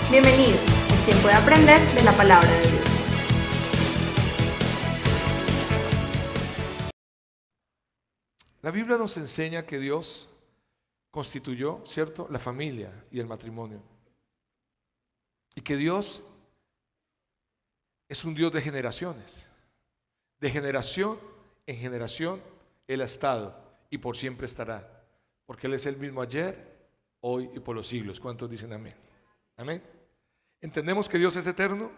Bienvenidos, es tiempo de aprender de la palabra de Dios. La Biblia nos enseña que Dios constituyó, ¿cierto?, la familia y el matrimonio. Y que Dios es un Dios de generaciones. De generación en generación Él ha estado y por siempre estará. Porque Él es el mismo ayer, hoy y por los siglos. ¿Cuántos dicen amén? Amén. ¿Entendemos que Dios es eterno?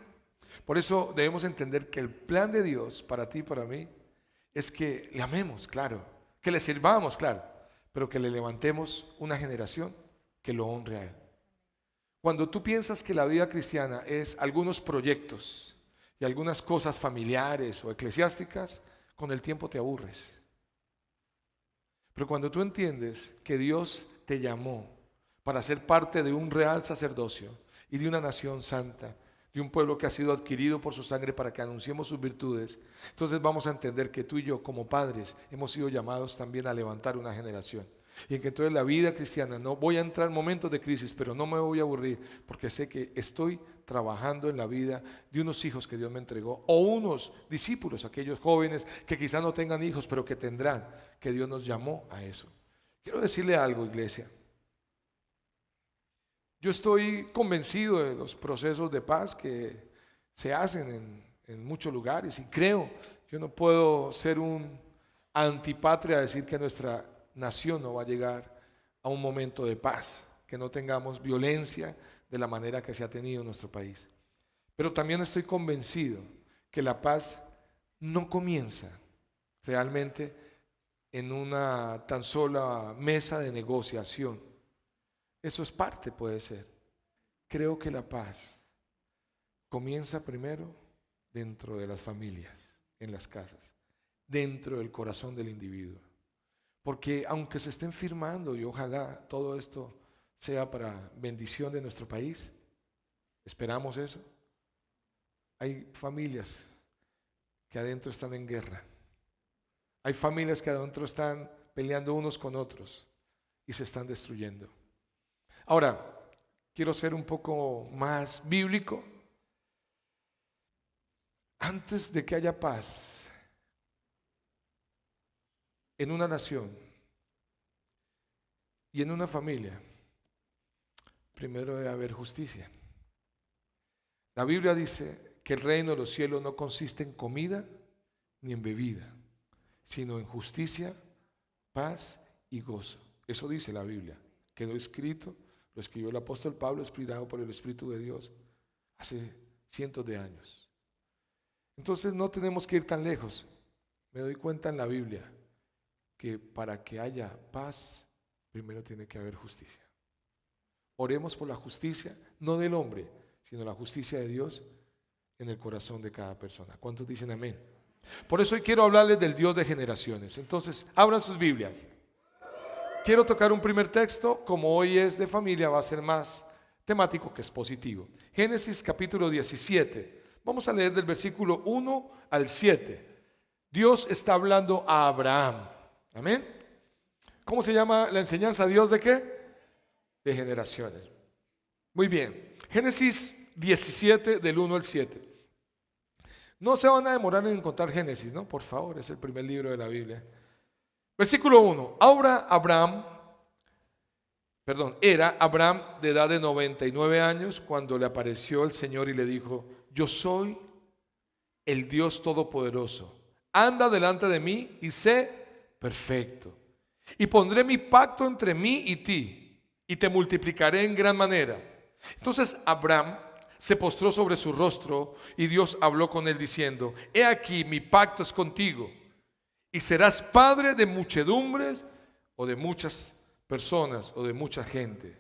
Por eso debemos entender que el plan de Dios para ti y para mí es que le amemos, claro, que le sirvamos, claro, pero que le levantemos una generación que lo honre a Él. Cuando tú piensas que la vida cristiana es algunos proyectos y algunas cosas familiares o eclesiásticas, con el tiempo te aburres. Pero cuando tú entiendes que Dios te llamó para ser parte de un real sacerdocio y de una nación santa, de un pueblo que ha sido adquirido por su sangre para que anunciemos sus virtudes, entonces vamos a entender que tú y yo como padres hemos sido llamados también a levantar una generación. Y en que entonces la vida cristiana, no voy a entrar en momentos de crisis, pero no me voy a aburrir, porque sé que estoy trabajando en la vida de unos hijos que Dios me entregó, o unos discípulos, aquellos jóvenes que quizá no tengan hijos, pero que tendrán, que Dios nos llamó a eso. Quiero decirle algo, iglesia. Yo estoy convencido de los procesos de paz que se hacen en muchos lugares y creo, yo no puedo ser un antipatria a decir que nuestra nación no va a llegar a un momento de paz, que no tengamos violencia de la manera que se ha tenido en nuestro país. Pero también estoy convencido que la paz no comienza realmente en una tan sola mesa de negociación. Eso es parte, puede ser. Creo que la paz comienza primero dentro de las familias, en las casas, dentro del corazón del individuo. Porque aunque se estén firmando, y ojalá todo esto sea para bendición de nuestro país, esperamos eso, hay familias que adentro están en guerra. Hay familias que adentro están peleando unos con otros y se están destruyendo. Ahora, quiero ser un poco más bíblico. Antes de que haya paz en una nación y en una familia, primero debe haber justicia. La Biblia dice que el reino de los cielos no consiste en comida ni en bebida, sino en justicia, paz y gozo. Eso dice la Biblia. Quedó escrito, lo escribió el apóstol Pablo, inspirado por el Espíritu de Dios, hace cientos de años. Entonces no tenemos que ir tan lejos. Me doy cuenta en la Biblia que para que haya paz, primero tiene que haber justicia. Oremos por la justicia, no del hombre, sino la justicia de Dios en el corazón de cada persona. ¿Cuántos dicen amén? Por eso hoy quiero hablarles del Dios de generaciones. Entonces, abran sus Biblias. Quiero tocar un primer texto, como hoy es de familia, va a ser más temático que expositivo. Génesis capítulo 17. Vamos a leer del versículo 1 al 7. Dios está hablando a Abraham. Amén. ¿Cómo se llama la enseñanza? ¿Dios de qué? De generaciones. Muy bien. Génesis 17 del 1 al 7. No se van a demorar en encontrar Génesis, ¿no? Por favor, es el primer libro de la Biblia. Versículo 1. Era Abraham de edad de 99 años cuando le apareció el Señor y le dijo: yo soy el Dios Todopoderoso. Anda delante de mí y sé perfecto. Y pondré mi pacto entre mí y ti, y te multiplicaré en gran manera. Entonces Abraham se postró sobre su rostro y Dios habló con él diciendo: he aquí, mi pacto es contigo, y serás padre de muchedumbres o de muchas personas o de mucha gente.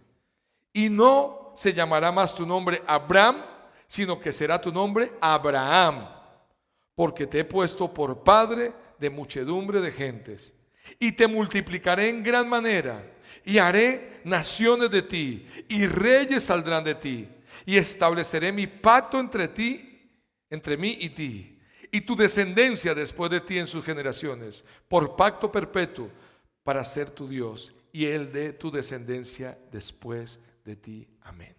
Y no se llamará más tu nombre Abraham, sino que será tu nombre Abraham, porque te he puesto por padre de muchedumbre de gentes. Y te multiplicaré en gran manera, y haré naciones de ti, y reyes saldrán de ti, y estableceré mi pacto entre mí y ti, y tu descendencia después de ti en sus generaciones, por pacto perpetuo, para ser tu Dios, y el de tu descendencia después de ti. Amén.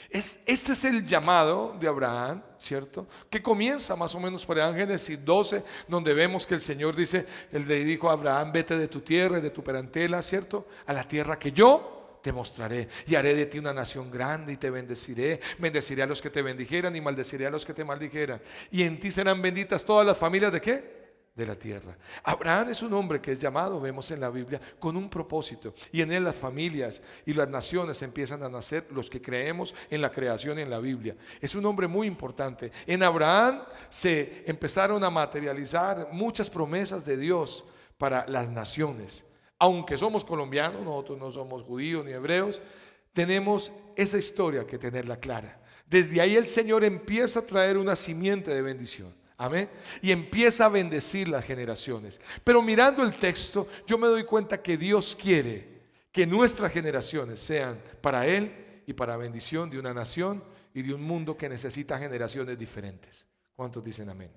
Este es el llamado de Abraham, ¿cierto? Que comienza más o menos por el Génesis 12, donde vemos que el Señor dice, Él le dijo a Abraham, vete de tu tierra y de tu parentela, ¿cierto? A la tierra que yo te mostraré, y haré de ti una nación grande y te bendeciré. Bendeciré a los que te bendijeran y maldeciré a los que te maldijeran. Y en ti serán benditas todas las familias ¿de qué? De la tierra. Abraham es un hombre que es llamado, vemos en la Biblia, con un propósito, y en él las familias y las naciones empiezan a nacer, los que creemos en la creación en la Biblia. Es un hombre muy importante. En Abraham se empezaron a materializar muchas promesas de Dios para las naciones. Aunque somos colombianos, nosotros no somos judíos ni hebreos, tenemos esa historia que tenerla clara. Desde ahí el Señor empieza a traer una simiente de bendición. Amén. Y empieza a bendecir las generaciones. Pero mirando el texto, yo me doy cuenta que Dios quiere que nuestras generaciones sean para Él y para bendición de una nación y de un mundo que necesita generaciones diferentes. ¿Cuántos dicen amén?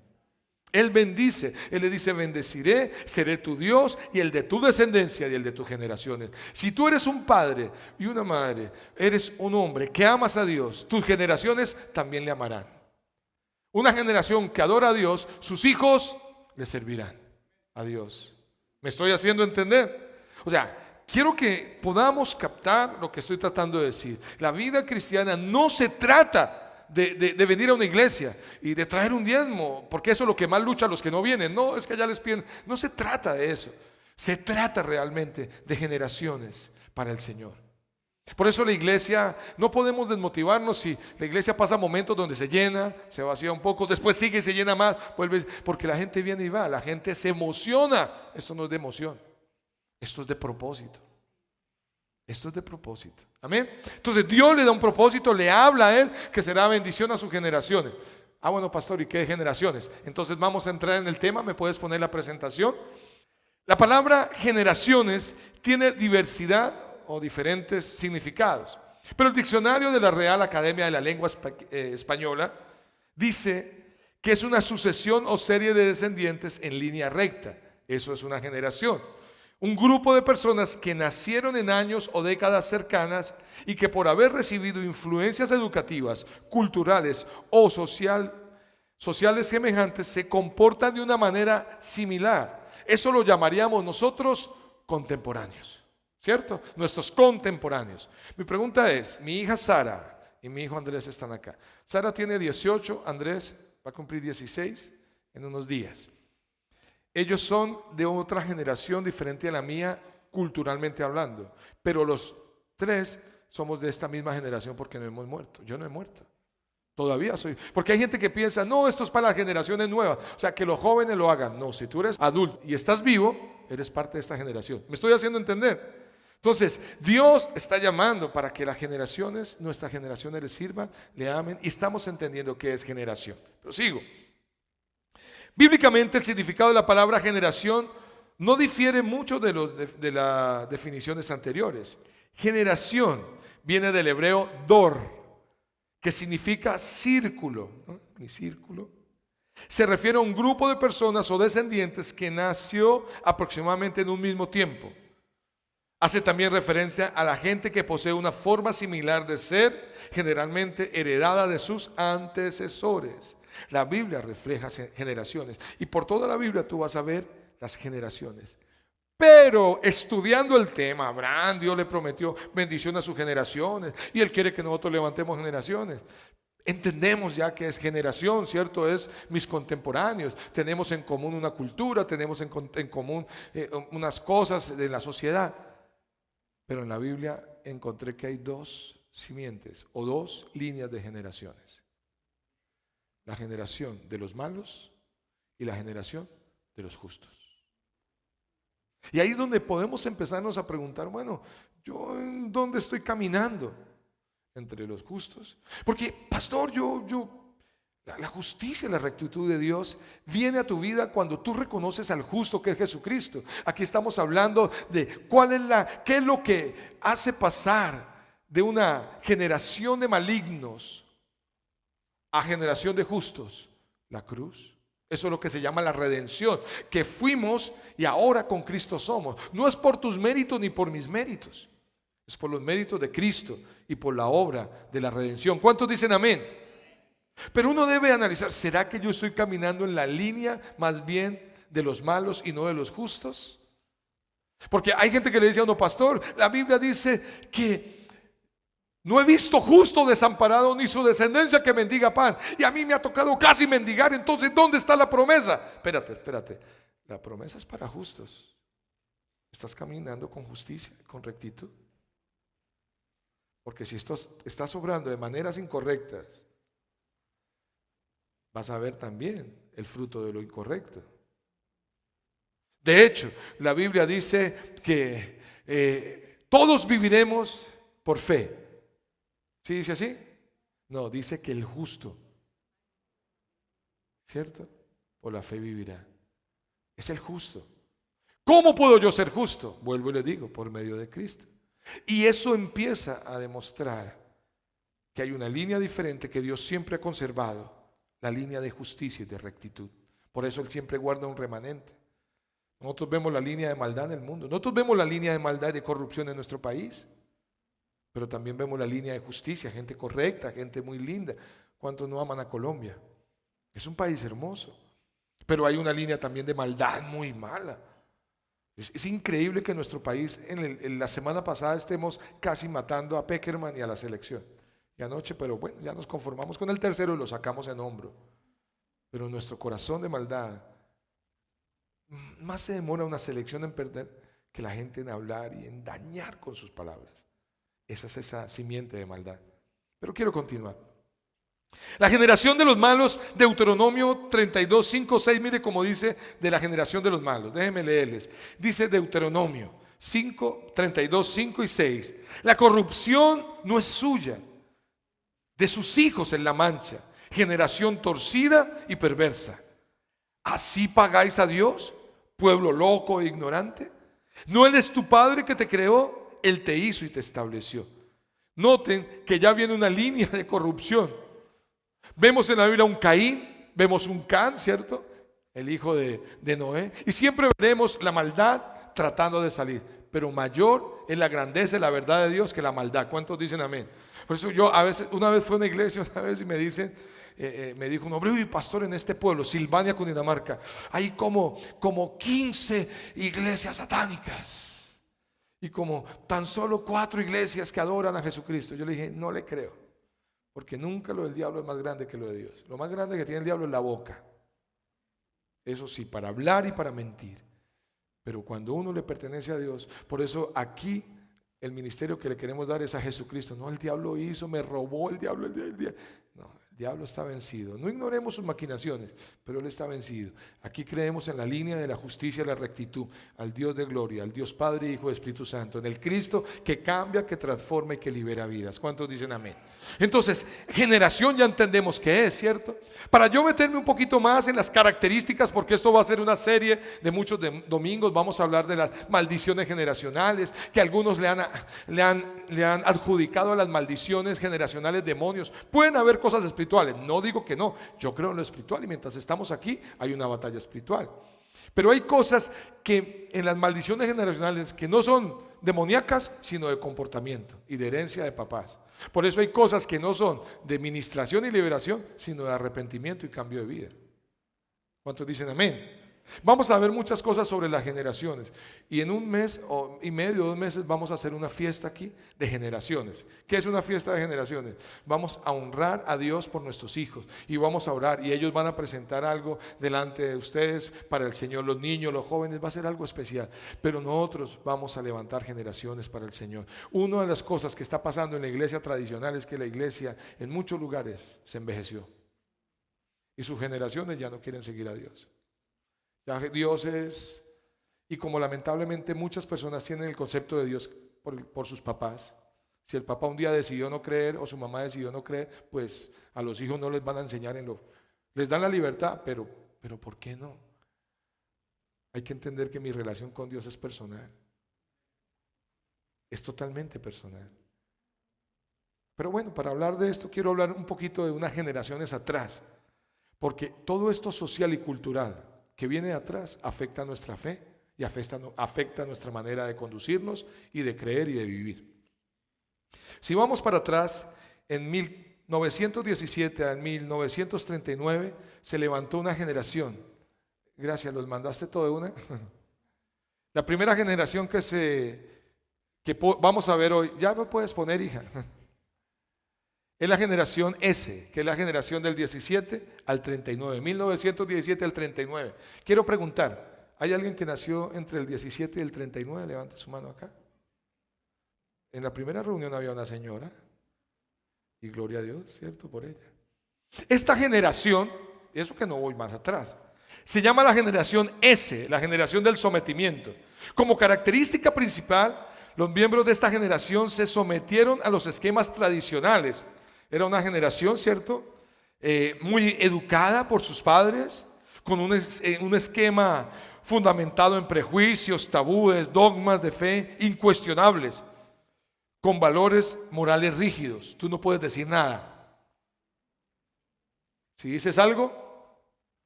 Él bendice, Él le dice, bendeciré, seré tu Dios y el de tu descendencia y el de tus generaciones. Si tú eres un padre y una madre, eres un hombre que amas a Dios, tus generaciones también le amarán. Una generación que adora a Dios, sus hijos le servirán a Dios. ¿Me estoy haciendo entender? O sea, quiero que podamos captar lo que estoy tratando de decir. La vida cristiana no se trata de venir a una iglesia y de traer un diezmo, porque eso es lo que más lucha a los que no vienen. No, es que allá les piden. No se trata de eso. Se trata realmente de generaciones para el Señor. Por eso la iglesia, no podemos desmotivarnos si la iglesia pasa momentos donde se llena, se vacía un poco, después sigue y se llena más, vuelve, porque la gente viene y va, la gente se emociona. Esto no es de emoción, esto es de propósito. Esto es de propósito. Amén. Entonces Dios le da un propósito, le habla a él que será bendición a sus generaciones. Ah, bueno, pastor, ¿y qué generaciones? Entonces vamos a entrar en el tema. ¿Me puedes poner la presentación? La palabra generaciones tiene diversidad o diferentes significados, pero el diccionario de la Real Academia de la Lengua Española dice que es una sucesión o serie de descendientes en línea recta. Eso es una generación. Un grupo de personas que nacieron en años o décadas cercanas y que por haber recibido influencias educativas, culturales o sociales semejantes se comportan de una manera similar. Eso lo llamaríamos nosotros contemporáneos. ¿Cierto? Nuestros contemporáneos. Mi pregunta es, mi hija Sara y mi hijo Andrés están acá. Sara tiene 18, Andrés va a cumplir 16 en unos días. Ellos son de otra generación diferente a la mía, culturalmente hablando, pero los tres somos de esta misma generación porque no hemos muerto. Yo no he muerto. Todavía soy. Porque hay gente que piensa, no, esto es para las generaciones nuevas. O sea, que los jóvenes lo hagan. No, si tú eres adulto y estás vivo, eres parte de esta generación. ¿Me estoy haciendo entender? Entonces, Dios está llamando para que las generaciones, nuestras generaciones le sirvan, le amen, y estamos entendiendo qué es generación. Pero sigo. Bíblicamente el significado de la palabra generación no difiere mucho de las definiciones anteriores. Generación viene del hebreo dor, que significa círculo, ¿no? Mi círculo. Se refiere a un grupo de personas o descendientes que nació aproximadamente en un mismo tiempo. Hace también referencia a la gente que posee una forma similar de ser, generalmente heredada de sus antecesores. La Biblia refleja generaciones y por toda la Biblia tú vas a ver las generaciones. Pero estudiando el tema, Abraham, Dios le prometió bendición a sus generaciones y Él quiere que nosotros levantemos generaciones. Entendemos ya que es generación, ¿cierto? Es mis contemporáneos. Tenemos en común una cultura, tenemos en común unas cosas de la sociedad. Pero en la Biblia encontré que hay dos simientes o dos líneas de generaciones. La generación de los malos y la generación de los justos. Y ahí es donde podemos empezarnos a preguntar, bueno, ¿yo en dónde estoy caminando? ¿Entre los justos? Porque, pastor, la justicia y la rectitud de Dios viene a tu vida cuando tú reconoces al justo que es Jesucristo. Aquí estamos hablando de qué es lo que hace pasar de una generación de malignos a generación de justos. La cruz. Eso es lo que se llama la redención, que fuimos y ahora con Cristo somos. No es por tus méritos ni por mis méritos. Es por los méritos de Cristo y por la obra de la redención. ¿Cuántos dicen amén? Pero uno debe analizar, ¿será que yo estoy caminando en la línea más bien de los malos y no de los justos? Porque hay gente que le dice a uno, pastor, la Biblia dice que no he visto justo desamparado ni su descendencia que mendiga pan. Y a mí me ha tocado casi mendigar. Entonces, ¿dónde está la promesa? Espérate. La promesa es para justos. ¿Estás caminando con justicia, con rectitud? Porque si estás obrando de maneras incorrectas, vas a ver también el fruto de lo incorrecto. De hecho, la Biblia dice que todos viviremos por fe. ¿Sí dice así? No, dice que el justo, ¿cierto? Por la fe vivirá. Es el justo. ¿Cómo puedo yo ser justo? Vuelvo y le digo, por medio de Cristo. Y eso empieza a demostrar que hay una línea diferente que Dios siempre ha conservado, la línea de justicia y de rectitud. Por eso Él siempre guarda un remanente. Nosotros vemos la línea de maldad en el mundo. Nosotros vemos la línea de maldad y de corrupción en nuestro país. Pero también vemos la línea de justicia, gente correcta, gente muy linda. ¿Cuántos no aman a Colombia? Es un país hermoso. Pero hay una línea también de maldad muy mala. Es increíble que en nuestro país en la semana pasada estemos casi matando a Peckerman y a la selección. Y anoche, pero bueno, ya nos conformamos con el tercero y lo sacamos en hombro. Pero nuestro corazón de maldad, más se demora una selección en perder que la gente en hablar y en dañar con sus palabras. Esa es esa simiente de maldad. Pero quiero continuar. La generación de los malos, Deuteronomio 32, 5, 6, mire cómo dice de la generación de los malos. Déjenme leerles. Dice Deuteronomio 5, 32, 5 y 6. La corrupción no es suya, de sus hijos en la mancha, generación torcida y perversa. ¿Así pagáis a Dios, pueblo loco e ignorante? ¿No Él es tu Padre que te creó? Él te hizo y te estableció. Noten que ya viene una línea de corrupción. Vemos en la Biblia un Caín, vemos un Can, ¿cierto? El hijo de Noé. Y siempre veremos la maldad tratando de salir. Pero mayor es la grandeza y la verdad de Dios que la maldad. ¿Cuántos dicen amén? Por eso yo una vez fui a una iglesia y me dicen, me dijo un hombre, uy, pastor, en este pueblo, Silvania, Cundinamarca, hay como 15 iglesias satánicas. Y como tan solo 4 iglesias que adoran a Jesucristo. Yo le dije, no le creo. Porque nunca lo del diablo es más grande que lo de Dios. Lo más grande que tiene el diablo es la boca. Eso sí, para hablar y para mentir. Pero cuando uno le pertenece a Dios, por eso aquí el ministerio que le queremos dar es a Jesucristo. No, el diablo hizo, me robó el diablo. No, el diablo está vencido. No ignoremos sus maquinaciones, pero Él está vencido. Aquí creemos en la línea de la justicia y la rectitud, al Dios de gloria, al Dios Padre, Hijo y Espíritu Santo, en el Cristo que cambia, que transforma y que libera vidas. ¿Cuántos dicen amén? Entonces, generación ya entendemos qué es, ¿cierto? Para yo meterme un poquito más en las características, porque esto va a ser una serie de muchos domingos, vamos a hablar de las maldiciones generacionales, que algunos le han adjudicado a las maldiciones generacionales demonios. Pueden haber cosas espirituales, no digo que no, yo creo en lo espiritual y mientras estamos aquí hay una batalla espiritual. Pero hay cosas que en las maldiciones generacionales que no son demoníacas, sino de comportamiento y de herencia de papás. Por eso hay cosas que no son de ministración y liberación, sino de arrepentimiento y cambio de vida. ¿Cuántos dicen amén? Vamos a ver muchas cosas sobre las generaciones y en un mes y medio, 2 meses vamos a hacer una fiesta aquí de generaciones. ¿Qué es una fiesta de generaciones? Vamos a honrar a Dios por nuestros hijos y vamos a orar y ellos van a presentar algo delante de ustedes para el Señor, los niños, los jóvenes, va a ser algo especial, pero nosotros vamos a levantar generaciones para el Señor. Una de las cosas que está pasando en la iglesia tradicional es que la iglesia en muchos lugares se envejeció y sus generaciones ya no quieren seguir a Dios. Ya Dios es, y como lamentablemente muchas personas tienen el concepto de Dios por sus papás. Si el papá un día decidió no creer o su mamá decidió no creer, pues a los hijos no les van a enseñar les dan la libertad, pero ¿por qué no? Hay que entender que mi relación con Dios es personal. Es totalmente personal. Pero bueno, para hablar de esto quiero hablar un poquito de unas generaciones atrás, porque todo esto social y cultural que viene de atrás afecta nuestra fe y afecta nuestra manera de conducirnos y de creer y de vivir. Si vamos para atrás, en 1917 a 1939 se levantó una generación. Gracias, los mandaste todo de una. La primera generación vamos a ver hoy, ya me puedes poner, hija. Es la generación S, que es la generación del 17 al 39, 1917 al 39. Quiero preguntar, ¿hay alguien que nació entre el 17 y el 39? Levante su mano acá. En la primera reunión había una señora, y gloria a Dios, ¿cierto? Por ella. Esta generación, eso que no voy más atrás, se llama la generación S, la generación del sometimiento. Como característica principal, los miembros de esta generación se sometieron a los esquemas tradicionales. Era una generación, ¿cierto? Muy educada por sus padres, con un esquema fundamentado en prejuicios, tabúes, dogmas de fe incuestionables, con valores morales rígidos. Tú no puedes decir nada. Si dices algo,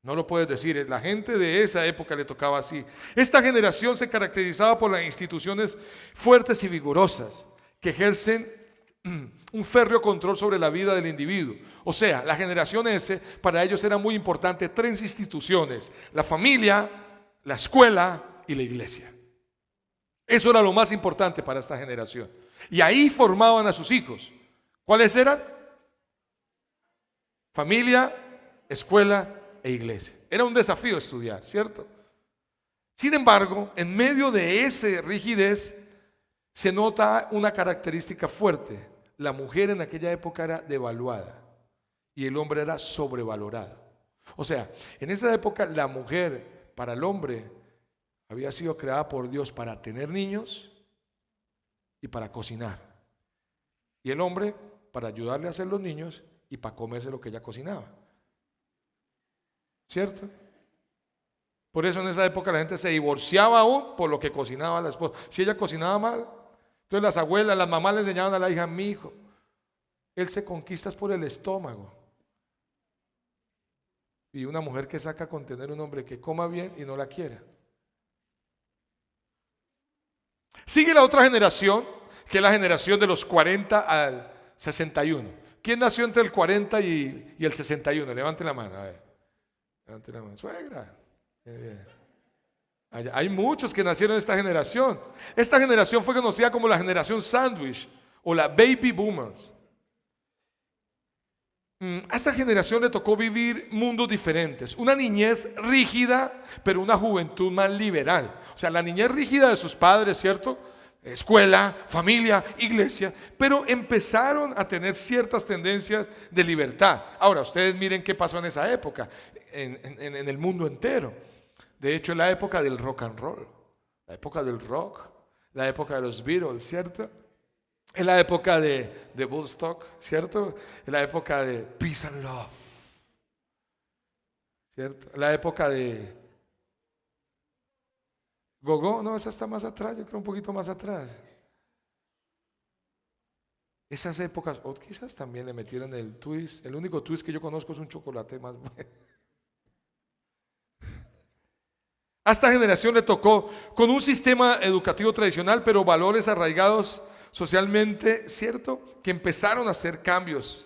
no lo puedes decir. La gente de esa época le tocaba así. Esta generación se caracterizaba por las instituciones fuertes y vigorosas que ejercen un férreo control sobre la vida del individuo. O sea, la generación S, para ellos era muy importante tres instituciones: la familia, la escuela y la iglesia. Eso era lo más importante para esta generación. Y ahí formaban a sus hijos. ¿Cuáles eran? Familia, escuela e iglesia. Era un desafío estudiar, ¿cierto? Sin embargo, en medio de esa rigidez se nota una característica fuerte. La mujer en aquella época era devaluada y el hombre era sobrevalorado. O sea, en esa época la mujer para el hombre había sido creada por Dios para tener niños y para cocinar. Y el hombre para ayudarle a hacer los niños y para comerse lo que ella cocinaba. ¿Cierto? Por eso en esa época la gente se divorciaba aún por lo que cocinaba la esposa. Si ella cocinaba mal, entonces las abuelas, las mamás le enseñaban a la hija: mi hijo, él se conquista por el estómago. Y una mujer que saca con tener un hombre que coma bien y no la quiera. Sigue la otra generación, que es la generación de los 40 al 61. ¿Quién nació entre el 40 y el 61? Levante la mano, a ver. Levante la mano. Suegra. Bien. Hay muchos que nacieron en esta generación. Esta generación fue conocida como la generación sándwich o la baby boomers. A esta generación le tocó vivir mundos diferentes. Una niñez rígida, pero una juventud más liberal. O sea, la niñez rígida de sus padres, ¿cierto? Escuela, familia, iglesia, pero empezaron a tener ciertas tendencias de libertad. Ahora, ustedes miren qué pasó en esa época, en el mundo entero. De hecho, en la época del rock and roll, la época del rock, la época de los Beatles, ¿cierto? En la época de Woodstock, ¿cierto? En la época de Peace and Love, ¿cierto? En la época de Go-Go, no, esa está más atrás, yo creo un poquito más atrás. Esas épocas, o quizás también le metieron el twist. El único twist que yo conozco es un chocolate más bueno. A esta generación le tocó con un sistema educativo tradicional, pero valores arraigados socialmente, ¿cierto? Que empezaron a hacer cambios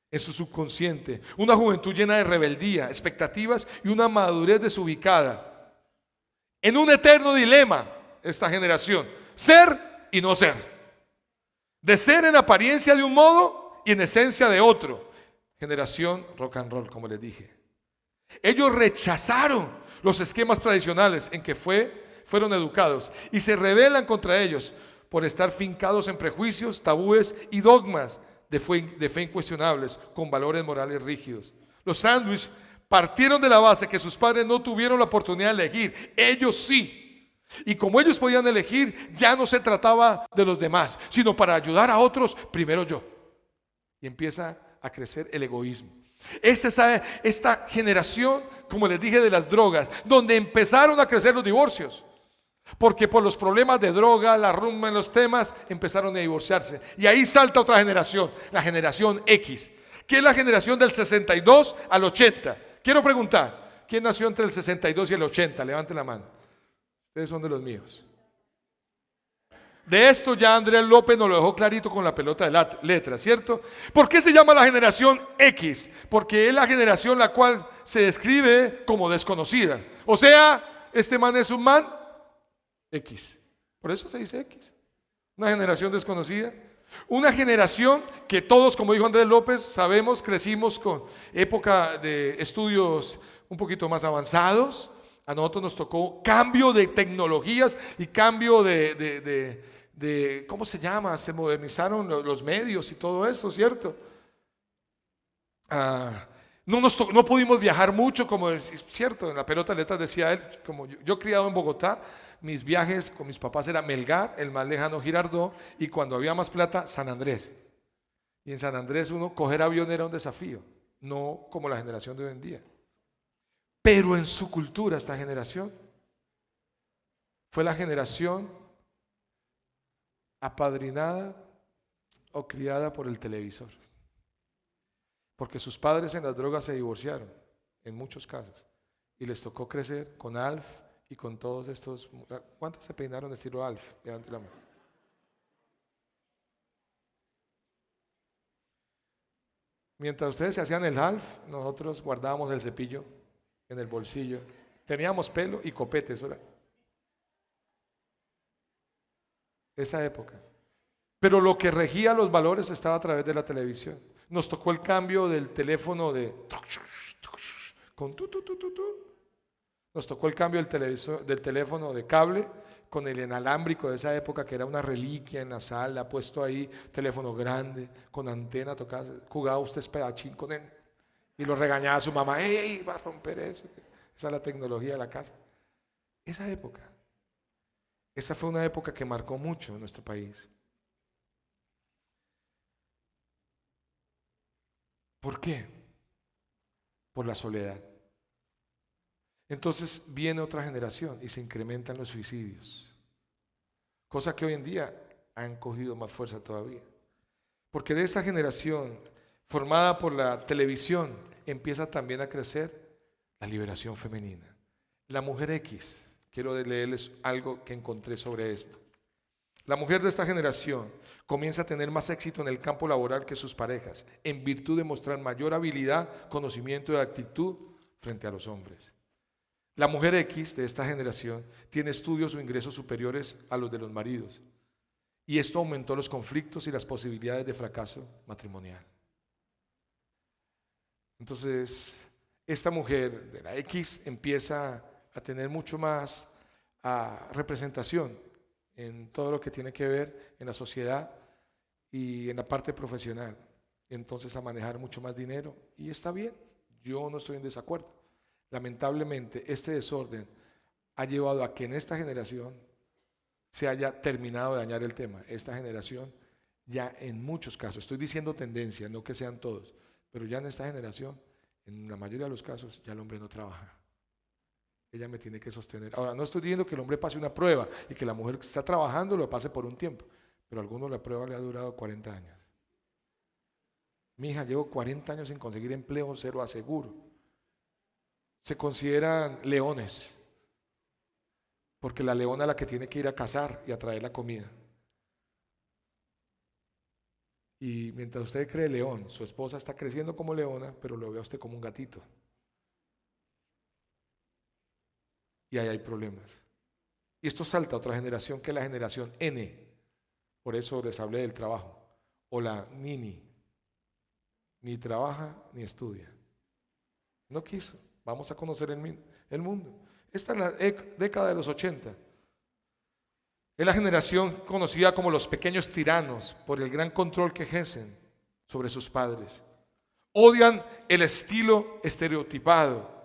en su subconsciente. Una juventud llena de rebeldía, expectativas y una madurez desubicada. En un eterno dilema, esta generación: ser y no ser. De ser en apariencia de un modo y en esencia de otro. Generación rock and roll, como les dije. Ellos rechazaron los esquemas tradicionales en que fueron educados y se rebelan contra ellos por estar fincados en prejuicios, tabúes y dogmas de fe incuestionables con valores morales rígidos. Los sándwich partieron de la base que sus padres no tuvieron la oportunidad de elegir, ellos sí. Y como ellos podían elegir, ya no se trataba de los demás, sino para ayudar a otros, primero yo. Y empieza a crecer el egoísmo. Es esta generación, como les dije, de las drogas, donde empezaron a crecer los divorcios. Porque por los problemas de droga, la rumba en los temas, empezaron a divorciarse. Y ahí salta otra generación, la generación X, que es la generación del 62 al 80. Quiero preguntar, ¿quién nació entre el 62 y el 80? Levante la mano. Ustedes son de los míos. De esto ya Andrés López nos lo dejó clarito con la pelota de letras, ¿cierto? ¿Por qué se llama la generación X? Porque es la generación la cual se describe como desconocida. O sea, este man es un man X. Por eso se dice X. Una generación desconocida. Una generación que todos, como dijo Andrés López, sabemos, crecimos con época de estudios un poquito más avanzados. A nosotros nos tocó cambio de tecnologías y cambio ¿cómo se llama? Se modernizaron los medios y todo eso, ¿cierto? No pudimos viajar mucho, como es cierto, en la pelota de letras decía él, como yo criado en Bogotá, mis viajes con mis papás era Melgar, el más lejano Girardot, y cuando había más plata, San Andrés. Y en San Andrés coger avión era un desafío, no como la generación de hoy en día. Pero en su cultura esta generación fue la generación apadrinada o criada por el televisor. Porque sus padres en las drogas se divorciaron, en muchos casos, y les tocó crecer con Alf y con todos estos. ¿Cuántas se peinaron de estilo Alf? Levante la mano. Mientras ustedes se hacían el Alf, nosotros guardábamos el cepillo en el bolsillo. Teníamos pelo y copetes, ¿verdad? Esa época. Pero lo que regía los valores estaba a través de la televisión. Nos tocó el cambio del teléfono con Nos tocó el cambio del teléfono de cable con el inalámbrico de esa época, que era una reliquia en la sala, puesto ahí, teléfono grande, con antena, jugaba usted espadachín con él y lo regañaba a su mamá: ¡Ey, va a romper eso! Esa es la tecnología de la casa. Esa fue una época que marcó mucho en nuestro país. ¿Por qué? Por la soledad. Entonces viene otra generación y se incrementan los suicidios, cosa que hoy en día han cogido más fuerza todavía, porque de esa generación formada por la televisión empieza también a crecer la liberación femenina. La mujer X, quiero leerles algo que encontré sobre esto. La mujer de esta generación comienza a tener más éxito en el campo laboral que sus parejas, en virtud de mostrar mayor habilidad, conocimiento y actitud frente a los hombres. La mujer X de esta generación tiene estudios o ingresos superiores a los de los maridos, y esto aumentó los conflictos y las posibilidades de fracaso matrimonial. Entonces, esta mujer de la X empieza a tener mucho más representación en todo lo que tiene que ver en la sociedad y en la parte profesional. Entonces, a manejar mucho más dinero, y está bien, yo no estoy en desacuerdo. Lamentablemente, este desorden ha llevado a que en esta generación se haya terminado de dañar el tema. Esta generación ya en muchos casos, estoy diciendo tendencia, no que sean todos, pero ya en esta generación, en la mayoría de los casos, ya el hombre no trabaja. Ella me tiene que sostener. Ahora, no estoy diciendo que el hombre pase una prueba y que la mujer que está trabajando lo pase por un tiempo, pero a algunos la prueba le ha durado 40 años. Mi hija, llevo 40 años sin conseguir empleo, se lo aseguro. Se consideran leones, porque la leona es la que tiene que ir a cazar y a traer la comida. Y mientras usted cree león, su esposa está creciendo como leona, pero lo ve a usted como un gatito. Y ahí hay problemas. Y esto salta a otra generación, que es la generación N. Por eso les hablé del trabajo. O la Nini. Ni trabaja ni estudia. No quiso. Vamos a conocer el mundo. Esta es la década de los 80. Es la generación conocida como los pequeños tiranos por el gran control que ejercen sobre sus padres. Odian el estilo estereotipado.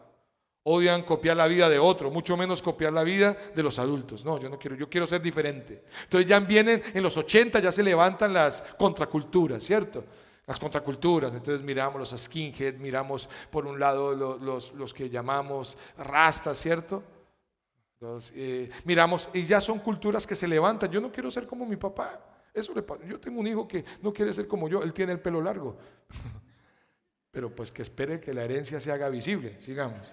Odian copiar la vida de otro, mucho menos copiar la vida de los adultos. No, yo quiero ser diferente. Entonces ya vienen en los 80, ya se levantan las contraculturas, ¿cierto? Las contraculturas. Entonces miramos los skinhead, miramos por un lado los que llamamos rastas, ¿cierto? Miramos, y ya son culturas que se levantan. Yo no quiero ser como mi papá. Eso le pasa. Yo tengo un hijo que no quiere ser como yo, él tiene el pelo largo. Pero pues que espere que la herencia se haga visible, sigamos.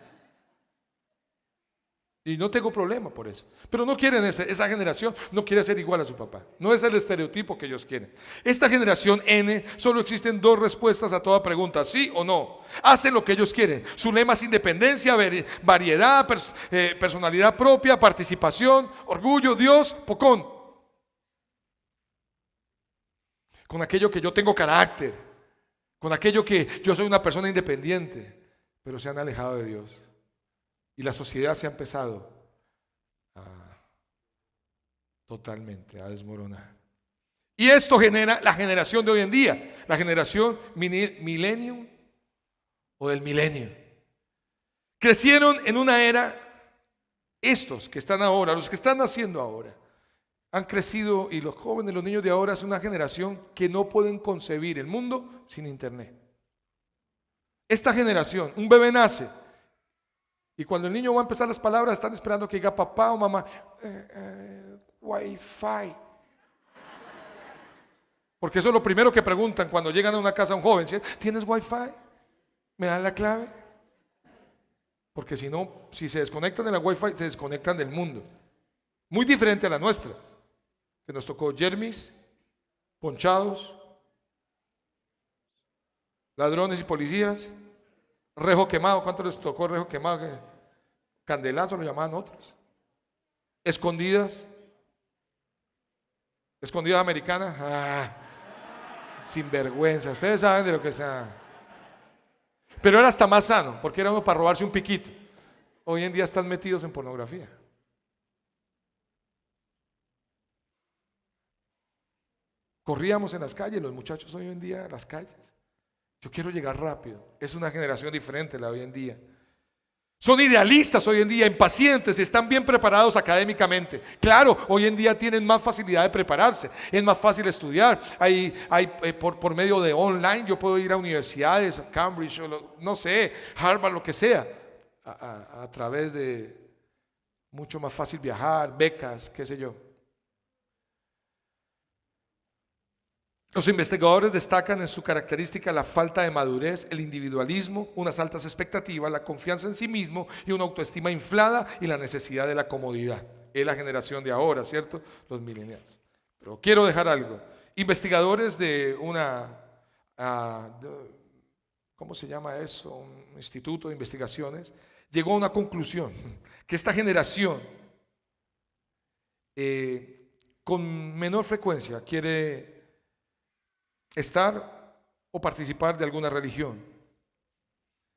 Y no tengo problema por eso. Pero no quieren esa generación, no quiere ser igual a su papá. No es el estereotipo que ellos quieren. Esta generación N, solo existen dos respuestas a toda pregunta, sí o no. Hacen lo que ellos quieren. Su lema es independencia, variedad, personalidad propia, participación, orgullo, Dios, pocón. Con aquello que yo tengo carácter, con aquello que yo soy una persona independiente, pero se han alejado de Dios. Y la sociedad se ha empezado totalmente a desmoronar. Y esto genera la generación de hoy en día, la generación millennium o del milenio. Crecieron en una era, estos que están ahora, los que están naciendo ahora, han crecido, y los jóvenes, los niños de ahora es una generación que no pueden concebir el mundo sin internet. Esta generación, un bebé nace, y cuando el niño va a empezar las palabras, están esperando que diga papá o mamá, Wi-Fi. Porque eso es lo primero que preguntan cuando llegan a una casa un joven, ¿sí? ¿Tienes Wi-Fi? ¿Me dan la clave? Porque si no, si se desconectan de la Wi-Fi, se desconectan del mundo. Muy diferente a la nuestra, que nos tocó yermis, ponchados, ladrones y policías, rejo quemado. ¿Cuánto les tocó rejo quemado? Candelazo lo llamaban otros. Escondidas. Escondidas americanas. Sinvergüenza. Ustedes saben de lo que está. Pero era hasta más sano, porque era uno para robarse un piquito. Hoy en día están metidos en pornografía. Corríamos en las calles, los muchachos hoy en día en las calles. Yo quiero llegar rápido. Es una generación diferente la de hoy en día. Son idealistas hoy en día, impacientes, están bien preparados académicamente. Claro, hoy en día tienen más facilidad de prepararse, es más fácil estudiar. Por medio de online yo puedo ir a universidades, a Cambridge, no sé, Harvard, lo que sea, a través de mucho más fácil viajar, becas, qué sé yo. Los investigadores destacan en su característica la falta de madurez, el individualismo, unas altas expectativas, la confianza en sí mismo y una autoestima inflada y la necesidad de la comodidad. Es la generación de ahora, ¿cierto? Los millennials. Pero quiero dejar algo. Investigadores de ¿cómo se llama eso? Un instituto de investigaciones, llegó a una conclusión, que esta generación con menor frecuencia quiere estar o participar de alguna religión.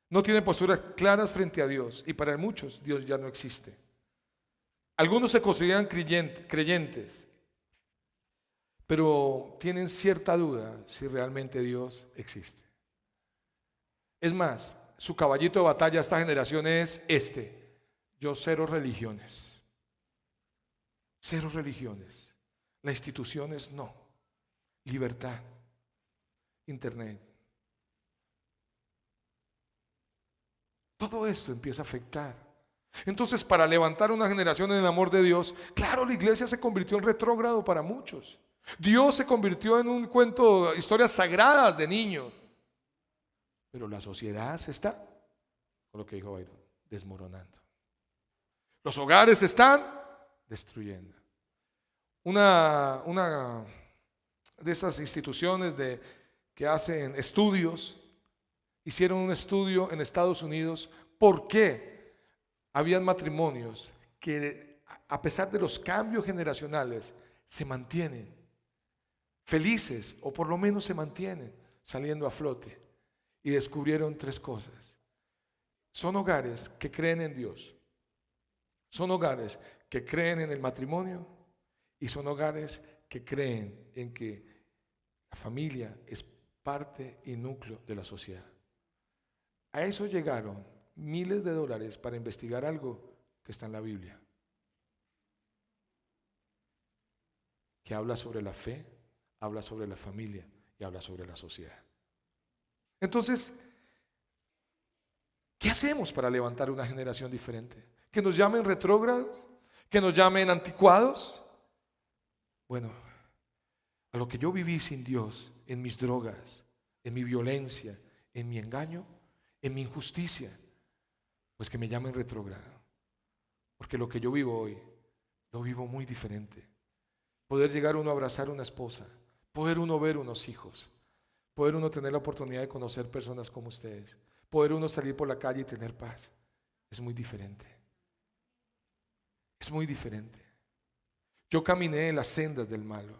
No tienen posturas claras frente a Dios y para muchos Dios ya no existe. Algunos se consideran creyentes, pero tienen cierta duda si realmente Dios existe. Es más, su caballito de batalla esta generación es yo cero religiones. Cero religiones. Las instituciones no. Libertad. Internet. Todo esto empieza a afectar. Entonces, para levantar una generación en el amor de Dios, claro, la iglesia se convirtió en retrógrado para muchos. Dios se convirtió en un cuento, historias sagradas de niños. Pero la sociedad se está, con lo que dijo Byron, desmoronando. Los hogares se están destruyendo. Una de esas instituciones que hacen estudios, hicieron un estudio en Estados Unidos por qué habían matrimonios que a pesar de los cambios generacionales se mantienen felices o por lo menos se mantienen saliendo a flote, y descubrieron tres cosas. Son hogares que creen en Dios, son hogares que creen en el matrimonio y son hogares que creen en que la familia es parte y núcleo de la sociedad. A eso llegaron miles de dólares para investigar algo que está en la Biblia, que habla sobre la fe, habla sobre la familia y habla sobre la sociedad. Entonces, ¿qué hacemos para levantar una generación diferente? ¿Que nos llamen retrógrados? ¿Que nos llamen anticuados? Bueno, a lo que yo viví sin Dios, en mis drogas, en mi violencia, en mi engaño, en mi injusticia, pues que me llamen retrógrado. Porque lo que yo vivo hoy, lo vivo muy diferente. Poder llegar uno a abrazar a una esposa, poder uno ver unos hijos, poder uno tener la oportunidad de conocer personas como ustedes, poder uno salir por la calle y tener paz, es muy diferente. Es muy diferente. Yo caminé en las sendas del malo.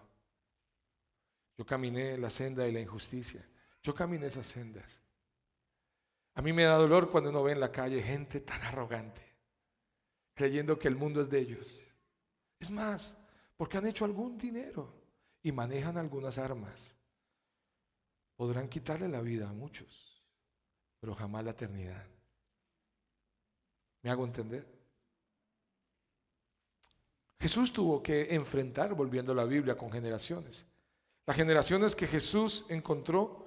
Yo caminé en la senda de la injusticia. Yo caminé esas sendas. A mí me da dolor cuando uno ve en la calle gente tan arrogante, creyendo que el mundo es de ellos. Es más, porque han hecho algún dinero y manejan algunas armas. Podrán quitarle la vida a muchos, pero jamás la eternidad. ¿Me hago entender? Jesús tuvo que enfrentar, volviendo a la Biblia, con generaciones. Las generaciones que Jesús encontró,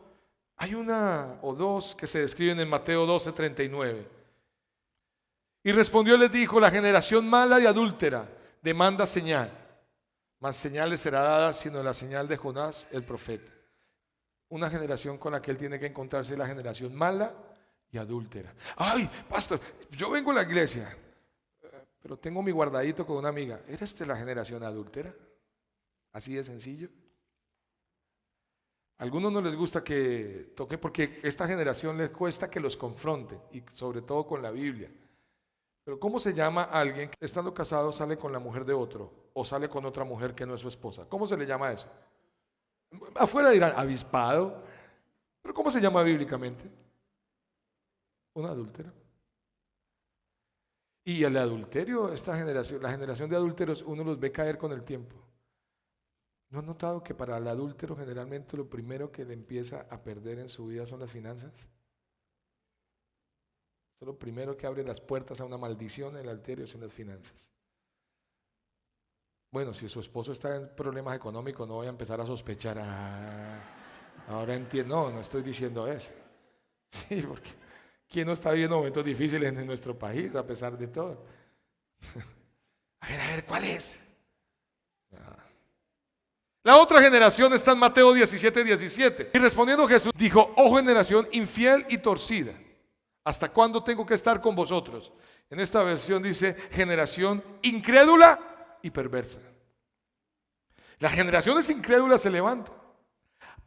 hay una o dos que se describen en Mateo 12:39. Y respondió y les dijo: la generación mala y adúltera demanda señal, mas señal le será dada sino la señal de Jonás el profeta. Una generación con la que él tiene que encontrarse es la generación mala y adúltera. Ay, pastor, yo vengo a la iglesia, pero tengo mi guardadito con una amiga. ¿Eres de la generación adúltera? Así de sencillo. A algunos no les gusta que toque porque esta generación les cuesta que los confronte, y sobre todo con la Biblia. Pero ¿cómo se llama a alguien que estando casado sale con la mujer de otro o sale con otra mujer que no es su esposa? ¿Cómo se le llama eso? Afuera dirán avispado, pero ¿cómo se llama bíblicamente? Una adúltera. Y el adulterio, esta generación, la generación de adúlteros, uno los ve caer con el tiempo. ¿No han notado que para el adúltero generalmente lo primero que le empieza a perder en su vida son las finanzas? Es lo primero que abre las puertas a una maldición, el adulterio, son las finanzas. Bueno, si su esposo está en problemas económicos, no voy a empezar a sospechar. Ahora entiendo, no estoy diciendo eso. Sí, porque ¿quién no está viviendo momentos difíciles en nuestro país a pesar de todo? A ver, ¿cuál es? La otra generación está en Mateo 17:17. Y respondiendo Jesús dijo: oh generación infiel y torcida, ¿hasta cuándo tengo que estar con vosotros? En esta versión dice generación incrédula y perversa. Las generaciones incrédulas se levantan.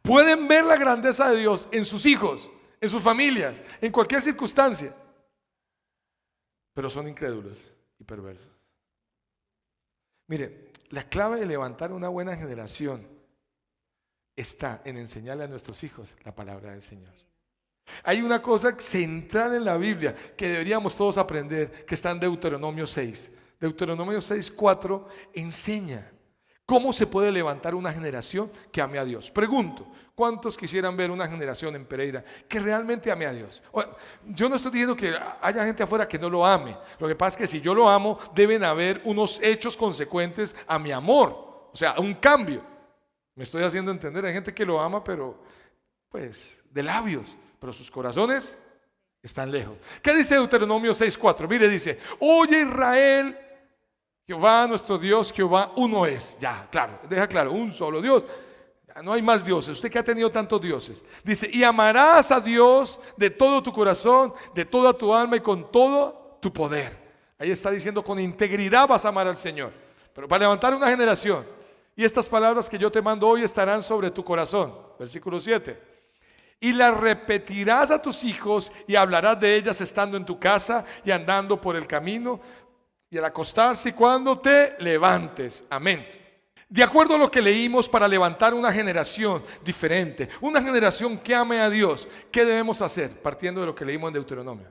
Pueden ver la grandeza de Dios en sus hijos, en sus familias, en cualquier circunstancia, pero son incrédulos y perversos. Mire, la clave de levantar una buena generación está en enseñarle a nuestros hijos la palabra del Señor. Hay una cosa central en la Biblia que deberíamos todos aprender, que está en Deuteronomio 6. Deuteronomio 6:4 enseña cómo se puede levantar una generación que ame a Dios. Pregunto, ¿cuántos quisieran ver una generación en Pereira que realmente ame a Dios? Yo no estoy diciendo que haya gente afuera que no lo ame. Lo que pasa es que si yo lo amo, deben haber unos hechos consecuentes a mi amor. O sea, un cambio. Me estoy haciendo entender. Hay gente que lo ama, pero pues de labios, pero sus corazones están lejos. ¿Qué dice Deuteronomio 6:4? Mire, dice: oye Israel, Jehová nuestro Dios, Jehová uno es. Ya, claro, deja claro, un solo Dios. Ya no hay más dioses. Usted que ha tenido tantos dioses. Dice: y amarás a Dios de todo tu corazón, de toda tu alma y con todo tu poder. Ahí está diciendo, con integridad vas a amar al Señor. Pero para levantar una generación, y estas palabras que yo te mando hoy estarán sobre tu corazón. Versículo 7. Y las repetirás a tus hijos y hablarás de ellas estando en tu casa y andando por el camino y al acostarse y cuando te levantes. Amén. De acuerdo a lo que leímos, para levantar una generación diferente, una generación que ame a Dios, ¿qué debemos hacer? Partiendo de lo que leímos en Deuteronomio.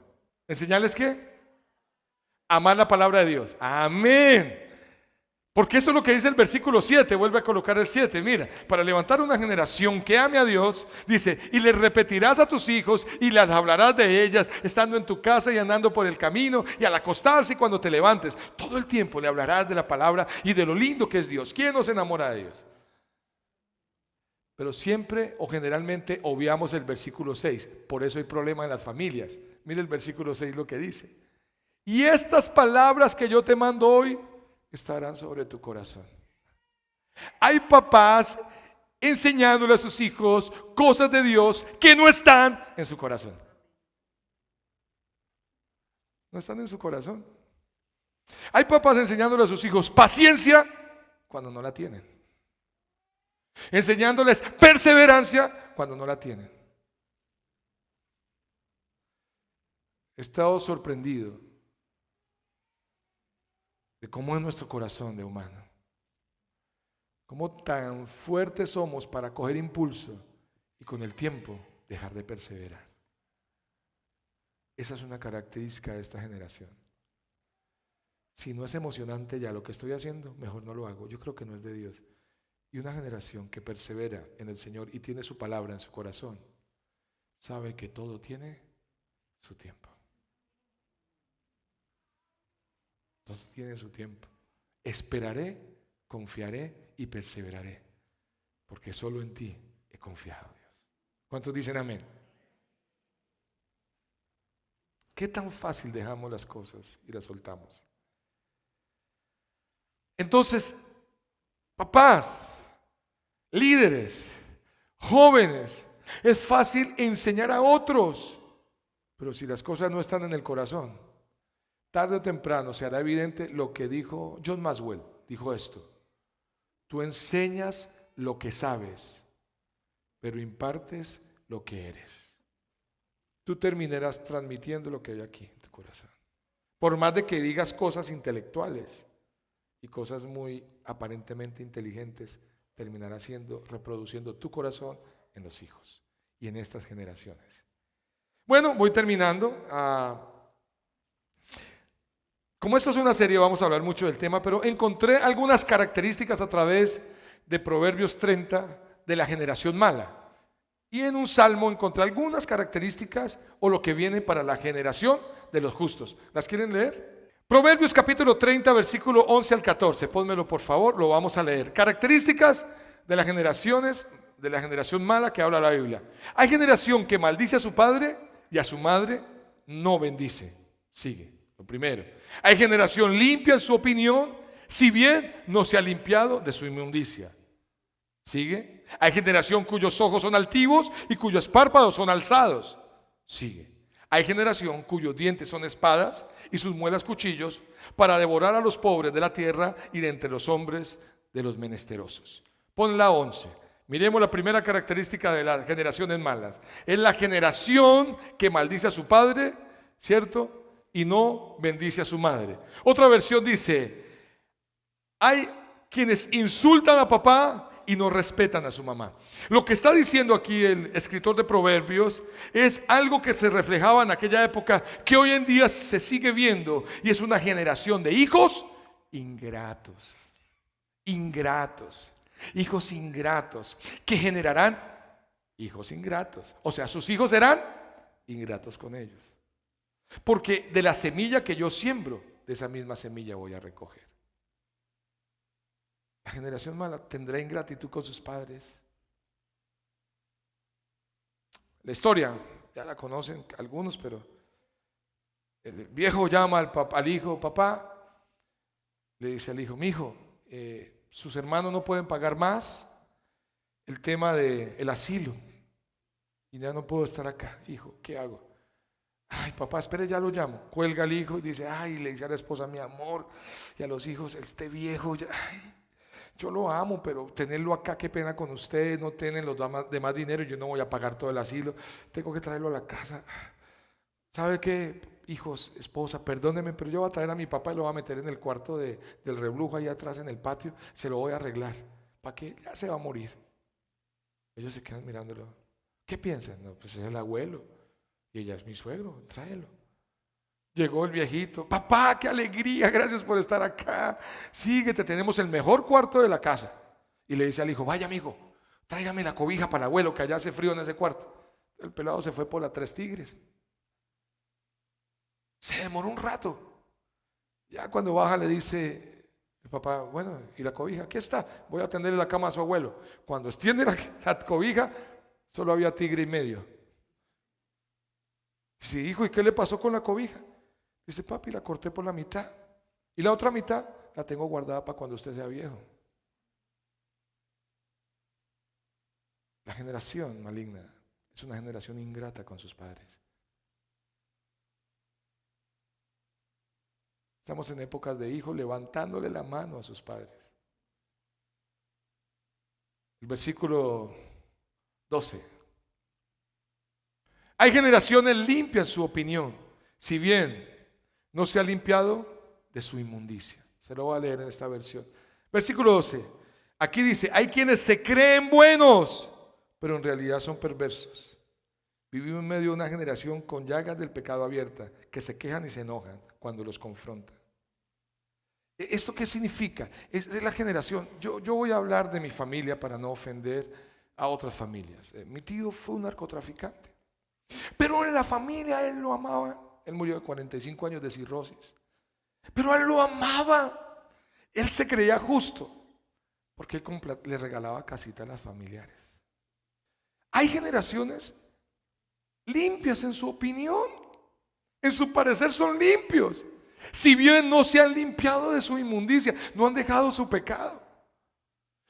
¿Enseñarles qué? Amar la palabra de Dios. Amén. Porque eso es lo que dice el versículo 7. Vuelve a colocar el 7. Mira, para levantar una generación que ame a Dios, dice: y le repetirás a tus hijos y les hablarás de ellas estando en tu casa y andando por el camino y al acostarse y cuando te levantes. Todo el tiempo le hablarás de la palabra y de lo lindo que es Dios. ¿Quién no se enamora de Dios? Pero siempre o generalmente obviamos el versículo 6. Por eso hay problema en las familias. Mira el versículo 6 lo que dice: y estas palabras que yo te mando hoy estarán sobre tu corazón. Hay papás enseñándole a sus hijos cosas de Dios que no están en su corazón. No están en su corazón. Hay papás enseñándole a sus hijos paciencia cuando no la tienen. Enseñándoles perseverancia cuando no la tienen. He estado sorprendido de cómo es nuestro corazón de humano. Cómo tan fuertes somos para coger impulso y con el tiempo dejar de perseverar. Esa es una característica de esta generación. Si no es emocionante ya lo que estoy haciendo, mejor no lo hago. Yo creo que no es de Dios. Y una generación que persevera en el Señor y tiene su palabra en su corazón, sabe que todo tiene su tiempo. Todo tiene su tiempo. Esperaré, confiaré y perseveraré, porque solo en ti he confiado, Dios. ¿Cuántos dicen amén? ¿Qué tan fácil dejamos las cosas y las soltamos? Entonces, papás, líderes, jóvenes, es fácil enseñar a otros, pero si las cosas no están en el corazón, tarde o temprano se hará evidente lo que dijo John Maxwell. Dijo esto: tú enseñas lo que sabes, pero impartes lo que eres. Tú terminarás transmitiendo lo que hay aquí en tu corazón. Por más de que digas cosas intelectuales y cosas muy aparentemente inteligentes, terminarás reproduciendo tu corazón en los hijos y en estas generaciones. Bueno, voy terminando. Como esto es una serie, vamos a hablar mucho del tema, pero encontré algunas características a través de Proverbios 30 de la generación mala. Y en un salmo encontré algunas características o lo que viene para la generación de los justos. ¿Las quieren leer? Proverbios capítulo 30, versículo 11 al 14. Pónmelo por favor, lo vamos a leer. Características de las generaciones, de la generación mala que habla la Biblia. Hay generación que maldice a su padre y a su madre no bendice. Sigue, lo primero. Hay generación limpia en su opinión, si bien no se ha limpiado de su inmundicia. Sigue. Hay generación cuyos ojos son altivos y cuyos párpados son alzados. Sigue. Hay generación cuyos dientes son espadas y sus muelas cuchillos para devorar a los pobres de la tierra y de entre los hombres de los menesterosos. Pon la 11. Miremos la primera característica de las generaciones malas. Es la generación que maldice a su padre, ¿cierto? Y no bendice a su madre. Otra versión dice: hay quienes insultan a papá y no respetan a su mamá. Lo que está diciendo aquí el escritor de Proverbios es algo que se reflejaba en aquella época, que hoy en día se sigue viendo, y es una generación de hijos ingratos. Ingratos. Hijos ingratos que generarán hijos ingratos. O sea, sus hijos serán ingratos con ellos. Porque de la semilla que yo siembro, de esa misma semilla voy a recoger. La generación mala tendrá ingratitud con sus padres. La historia, ya la conocen algunos, pero el viejo llama al hijo: papá, le dice al hijo: mi hijo, sus hermanos no pueden pagar más el tema del asilo y ya no puedo estar acá. Hijo, ¿qué hago? Ay, papá, espere, ya lo llamo. Cuelga al hijo y dice: ay, le dice a la esposa: mi amor, y a los hijos: este viejo ya, ay, yo lo amo, pero tenerlo acá, qué pena con ustedes, no tienen los demás dinero y yo no voy a pagar todo el asilo, tengo que traerlo a la casa. ¿Sabe qué, hijos, esposa? Perdónenme, pero yo voy a traer a mi papá y lo voy a meter en el cuarto del reblujo ahí atrás en el patio, se lo voy a arreglar. ¿Para qué? Ya se va a morir. Ellos se quedan mirándolo. ¿Qué piensan? No, pues es el abuelo y ella es mi suegro, tráelo. Llegó el viejito: papá, qué alegría, gracias por estar acá. Síguete, tenemos el mejor cuarto de la casa. Y le dice al hijo: vaya, amigo, tráigame la cobija para el abuelo, que allá hace frío en ese cuarto. El pelado se fue por la Tres Tigres. Se demoró un rato. Ya cuando baja le dice el papá: bueno, ¿y la cobija? Aquí está, voy a tenderle la cama a su abuelo. Cuando extiende la cobija, solo había tigre y medio. Dice: hijo, ¿y qué le pasó con la cobija? Dice: papi, la corté por la mitad y la otra mitad la tengo guardada para cuando usted sea viejo. La generación maligna es una generación ingrata con sus padres. Estamos en épocas de hijos levantándole la mano a sus padres. El versículo 12. Hay generaciones limpias en su opinión, si bien no se ha limpiado de su inmundicia. Se lo voy a leer en esta versión. Versículo 12. Aquí dice, hay quienes se creen buenos, pero en realidad son perversos. Vivimos en medio de una generación con llagas del pecado abierta, que se quejan y se enojan cuando los confrontan. ¿Esto qué significa? Es la generación. Yo voy a hablar de mi familia para no ofender a otras familias. Mi tío fue un narcotraficante, pero en la familia él lo amaba. Él murió de 45 años de cirrosis, pero él lo amaba. Él se creía justo porque él le regalaba casitas a las familiares. Hay generaciones limpias en su opinión, en su parecer son limpios, si bien no se han limpiado de su inmundicia, no han dejado su pecado.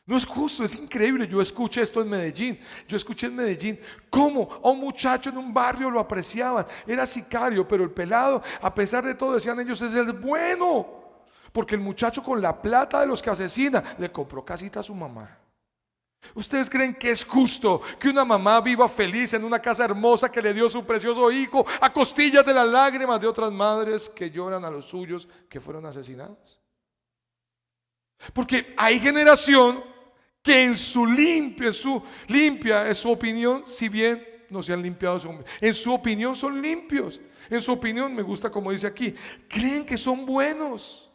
No es justo, es increíble. Yo escuché esto en Medellín. Yo escuché en Medellín cómo a un muchacho en un barrio lo apreciaban. Era sicario, pero el pelado, a pesar de todo, decían ellos, es el bueno. Porque el muchacho con la plata de los que asesina le compró casita a su mamá. ¿Ustedes creen que es justo que una mamá viva feliz en una casa hermosa que le dio su precioso hijo a costillas de las lágrimas de otras madres que lloran a los suyos que fueron asesinados? Porque hay generación que en su limpia es su opinión, si bien no se han limpiado, en su opinión son limpios. En su opinión, me gusta como dice aquí, creen que son buenos.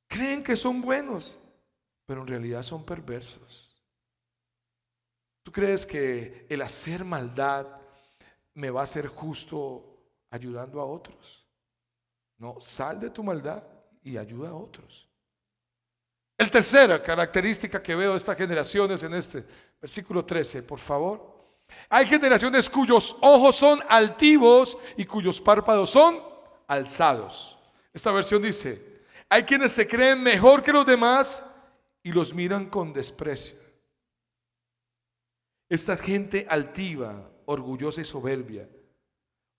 Creen que son buenos, pero en realidad son perversos. ¿Tú crees que el hacer maldad me va a hacer justo ayudando a otros? No, sal de tu maldad y ayuda a otros. El tercera característica que veo de estas generaciones en este versículo 13, por favor. Hay generaciones cuyos ojos son altivos y cuyos párpados son alzados. Esta versión dice, hay quienes se creen mejor que los demás y los miran con desprecio. Esta gente altiva, orgullosa y soberbia,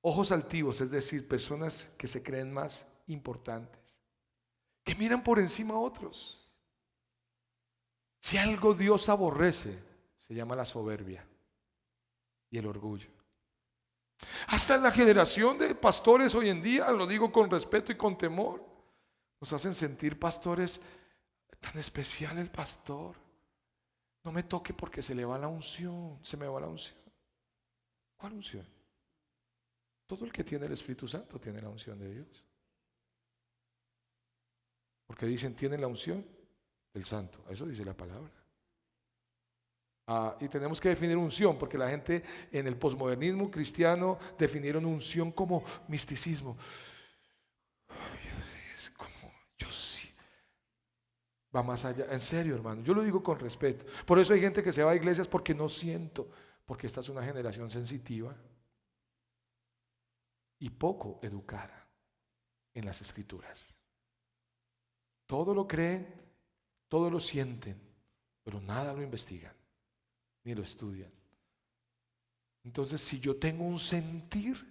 ojos altivos, es decir, personas que se creen más importantes, que miran por encima a otros. Si algo Dios aborrece, se llama la soberbia y el orgullo. Hasta en la generación de pastores hoy en día, lo digo con respeto y con temor, nos hacen sentir pastores tan especial el pastor. No me toque porque se le va la unción, se me va la unción. ¿Cuál unción? Todo el que tiene el Espíritu Santo tiene la unción de Dios. Porque dicen, tienen la unción del Santo. Eso dice la palabra. Y tenemos que definir unción, porque la gente en el posmodernismo cristiano definieron unción como misticismo. Es como, yo sí. Va más allá. En serio, hermano, yo lo digo con respeto. Por eso hay gente que se va a iglesias porque no siento, porque esta es una generación sensitiva y poco educada en las escrituras. Todo lo creen, todo lo sienten, pero nada lo investigan, ni lo estudian. Entonces, si yo tengo un sentir,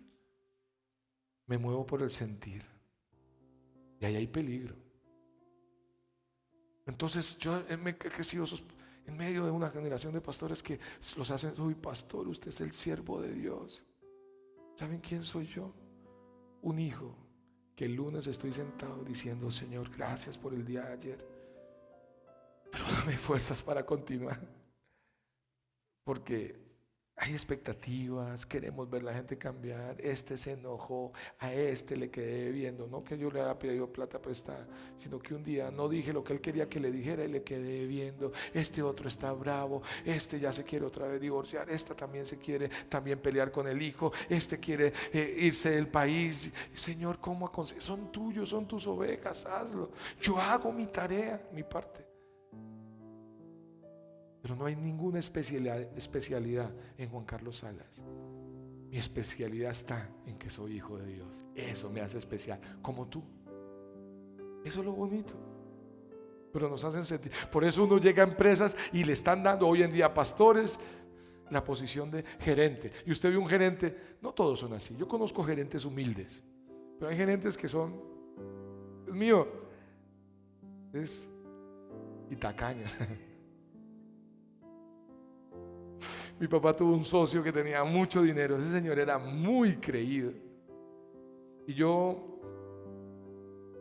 me muevo por el sentir. Y ahí hay peligro. Entonces, yo he crecido en medio de una generación de pastores que los hacen, soy pastor, usted es el siervo de Dios. ¿Saben quién soy yo? Un hijo que el lunes estoy sentado diciendo, Señor, gracias por el día de ayer, pero dame fuerzas para continuar, porque hay expectativas, queremos ver la gente cambiar. Este se enojó, a este le quedé debiendo, no que yo le haya pedido plata prestada, sino que un día no dije lo que él quería que le dijera y le quedé debiendo. Este otro está bravo, este ya se quiere otra vez divorciar, esta también se quiere también pelear con el hijo, este quiere irse del país. Señor, ¿cómo aconsejo? Son tuyos, son tus ovejas, hazlo. Yo hago mi tarea, mi parte. Pero no hay ninguna especialidad en Juan Carlos Salas. Mi especialidad está en que soy hijo de Dios. Eso me hace especial, como tú. Eso es lo bonito. Pero nos hacen sentir. Por eso uno llega a empresas y le están dando hoy en día a pastores la posición de gerente. Y usted ve un gerente, no todos son así. Yo conozco gerentes humildes, Pero hay gerentes que son, Dios mío, y tacaños. Mi papá tuvo un socio que tenía mucho dinero. Ese señor era muy creído. Y yo,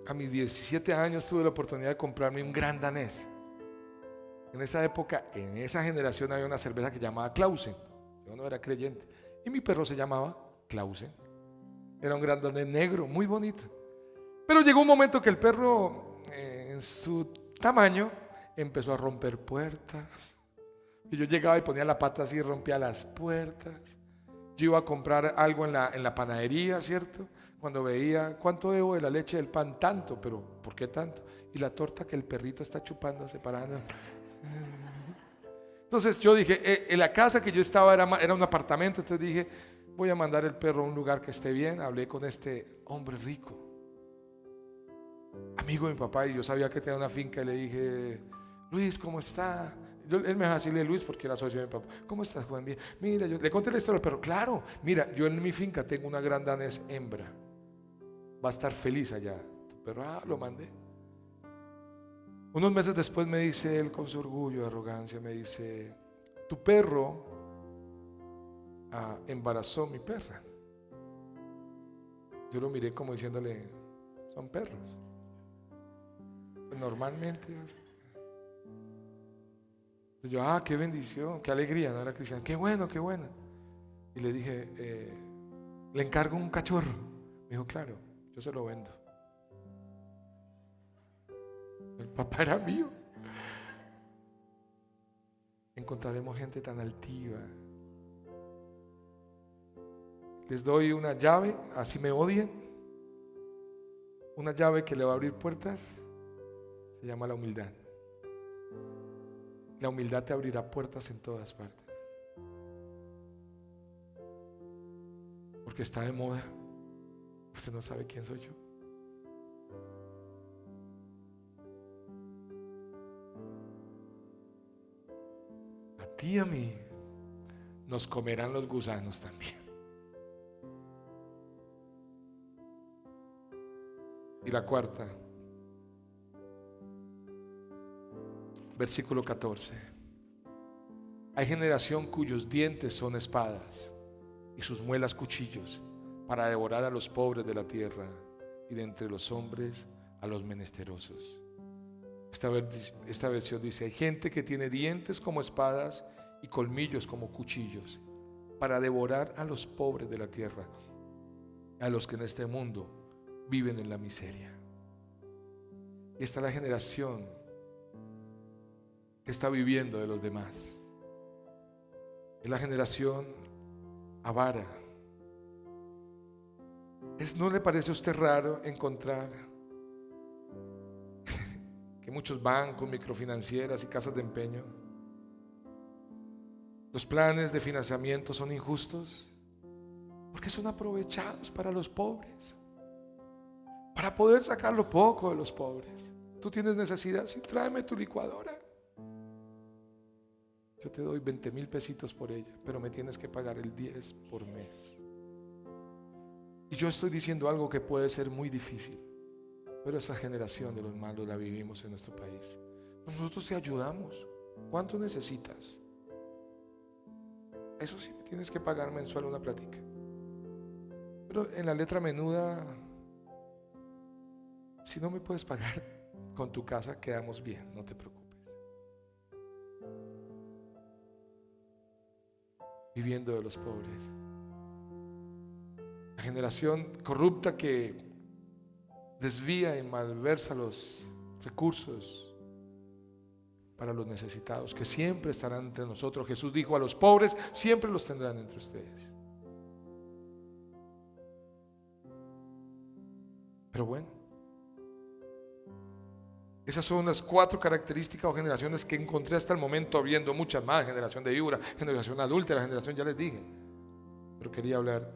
a mis 17 años, tuve la oportunidad de comprarme un gran danés. En esa época, en esa generación, había una cerveza que llamaba Clausen. Yo no era creyente. Y mi perro se llamaba Clausen. Era un gran danés negro, muy bonito. Pero llegó un momento que el perro, en su tamaño, empezó a romper puertas. Y yo llegaba y ponía la pata así y rompía las puertas. Yo iba a comprar algo en la panadería, ¿cierto? Cuando veía, ¿cuánto debo de la leche del pan? Tanto, pero ¿por qué tanto? Y la torta que el perrito está chupando, separando. Entonces yo dije, en la casa que yo estaba era un apartamento, entonces dije, voy a mandar el perro a un lugar que esté bien. Hablé con este hombre rico, amigo de mi papá, y yo sabía que tenía una finca, y le dije, Luis, ¿cómo está? Él me dejó decirle Luis porque era socio de mi papá. ¿Cómo estás, Juan? Bien. Mira, yo le conté la historia, pero claro, mira, yo en mi finca tengo una gran danés hembra. Va a estar feliz allá. Pero lo mandé. Unos meses después me dice él con su orgullo y arrogancia, me dice, tu perro embarazó mi perra. Yo lo miré como diciéndole, son perros. Pues normalmente. Entonces yo, qué bendición, qué alegría, no era cristiano. Qué bueno, qué bueno. Y le dije, le encargo un cachorro. Me dijo, claro, yo se lo vendo. El papá era mío. Encontraremos gente tan altiva. Les doy una llave, así me odien. Una llave que le va a abrir puertas. Se llama la humildad. La humildad te abrirá puertas en todas partes. Porque está de moda. Usted no sabe quién soy yo. A ti y a mí nos comerán los gusanos también. Y la cuarta, versículo 14. Hay generación cuyos dientes son espadas y sus muelas cuchillos para devorar a los pobres de la tierra y de entre los hombres a los menesterosos. Esta versión dice, hay gente que tiene dientes como espadas y colmillos como cuchillos para devorar a los pobres de la tierra, a los que en este mundo viven en la miseria. Y esta es la generación que está viviendo de los demás. Es la generación avara. ¿No le parece a usted raro encontrar que muchos bancos, microfinancieras y casas de empeño, los planes de financiamiento son injustos? Porque son aprovechados para los pobres, para poder sacar lo poco de los pobres. Tú tienes necesidad, sí, tráeme tu licuadora. Yo te doy 20,000 pesitos por ella, pero me tienes que pagar el 10 por mes. Y yo estoy diciendo algo que puede ser muy difícil, pero esa generación de los malos la vivimos en nuestro país. Nosotros te ayudamos. ¿Cuánto necesitas? Eso sí, me tienes que pagar mensual una plática. Pero en la letra menuda, si no me puedes pagar con tu casa, quedamos bien, no te preocupes. Viviendo de los pobres. La generación corrupta que desvía y malversa los recursos para los necesitados, que siempre estarán entre nosotros. Jesús dijo, a los pobres siempre los tendrán entre ustedes. Pero bueno, esas son las 4 características o generaciones que encontré hasta el momento, habiendo muchas más: generación de víbora, generación adúltera, generación, ya les dije. Pero quería hablar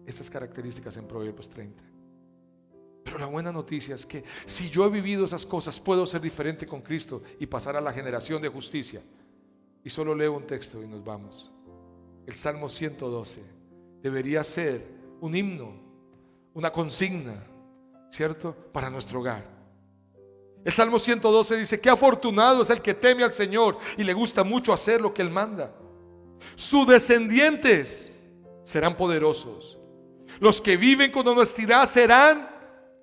estas características en Proverbios 30. Pero la buena noticia es que si yo he vivido esas cosas, puedo ser diferente con Cristo y pasar a la generación de justicia. Y solo leo un texto y nos vamos. El Salmo 112 debería ser un himno, una consigna, ¿cierto?, para nuestro hogar. El Salmo 112 dice: qué afortunado es el que teme al Señor y le gusta mucho hacer lo que Él manda. Sus descendientes serán poderosos. Los que viven con honestidad serán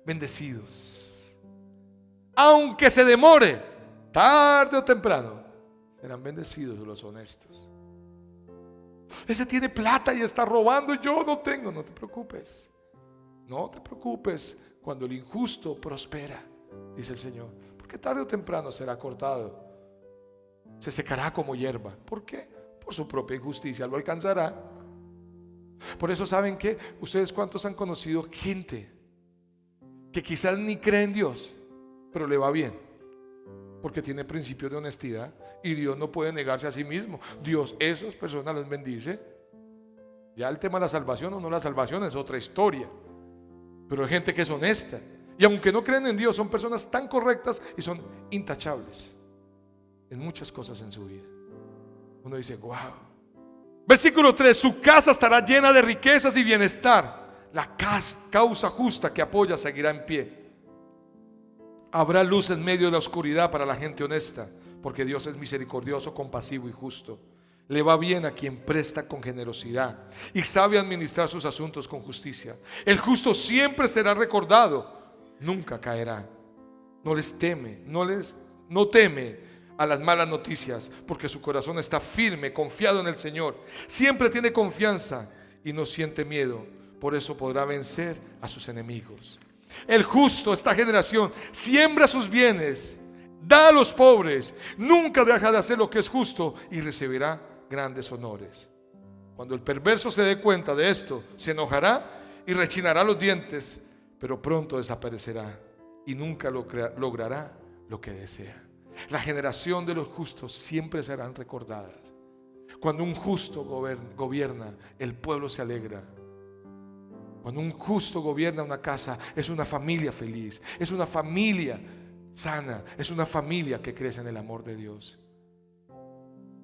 bendecidos. Aunque se demore, tarde o temprano, serán bendecidos los honestos. Ese tiene plata y está robando y yo no tengo. No te preocupes. No te preocupes cuando el injusto prospera, dice el Señor, porque tarde o temprano será cortado. Se secará como hierba. ¿Por qué? Por su propia injusticia lo alcanzará. Por eso, ¿saben qué? Ustedes, ¿cuántos han conocido gente que quizás ni cree en Dios, pero le va bien? Porque tiene principios de honestidad y Dios no puede negarse a sí mismo. Dios, esas personas las bendice. Ya el tema de la salvación o no la salvación es otra historia, pero hay gente que es honesta y aunque no creen en Dios, son personas tan correctas y son intachables en muchas cosas en su vida. Uno dice: wow. Versículo 3: su casa estará llena de riquezas y bienestar. La causa justa que apoya seguirá en pie. Habrá luz en medio de la oscuridad para la gente honesta, porque Dios es misericordioso, compasivo y justo. Le va bien a quien presta con generosidad y sabe administrar sus asuntos con justicia. El justo siempre será recordado, nunca caerá. No teme a las malas noticias, porque su corazón está firme, confiado en el Señor. Siempre tiene confianza y no siente miedo. Por eso podrá vencer a sus enemigos. El justo, esta generación, siembra sus bienes, da a los pobres, nunca deja de hacer lo que es justo y recibirá grandes honores. Cuando el perverso se dé cuenta de esto, se enojará y rechinará los dientes, pero pronto desaparecerá y nunca logrará lo que desea. La generación de los justos siempre serán recordadas. Cuando un justo gobierna, el pueblo se alegra. Cuando un justo gobierna una casa, es una familia feliz, es una familia sana, es una familia que crece en el amor de Dios.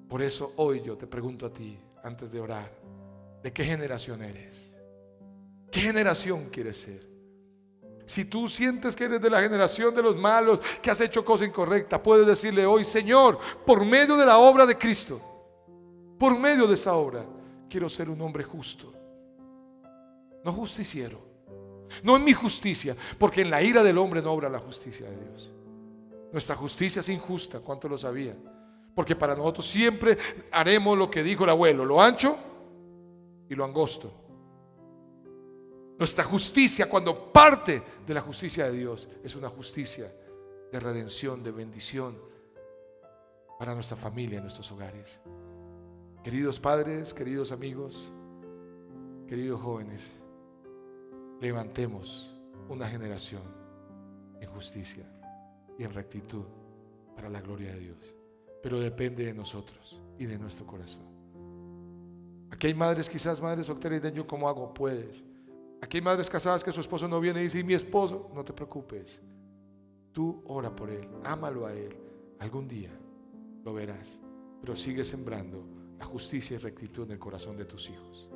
Por eso hoy yo te pregunto a ti, antes de orar, ¿de qué generación eres? ¿Qué generación quieres ser? Si tú sientes que eres de la generación de los malos, que has hecho cosa incorrecta, puedes decirle hoy: Señor, por medio de la obra de Cristo, por medio de esa obra, quiero ser un hombre justo. No justiciero, no en mi justicia, porque en la ira del hombre no obra la justicia de Dios. Nuestra justicia es injusta, ¿cuánto lo sabía? Porque para nosotros siempre haremos lo que dijo el abuelo: lo ancho y lo angosto. Nuestra justicia, cuando parte de la justicia de Dios, es una justicia de redención, de bendición para nuestra familia, nuestros hogares. Queridos padres, queridos amigos, queridos jóvenes, levantemos una generación en justicia y en rectitud para la gloria de Dios. Pero depende de nosotros y de nuestro corazón. Aquí hay madres, quizás madres solteras, y dicen: ¿yo cómo hago? Puedes. Aquí hay madres casadas que su esposo no viene y dice: ¿y mi esposo? No te preocupes. Tú ora por él, ámalo a él. Algún día lo verás, pero sigue sembrando la justicia y rectitud en el corazón de tus hijos.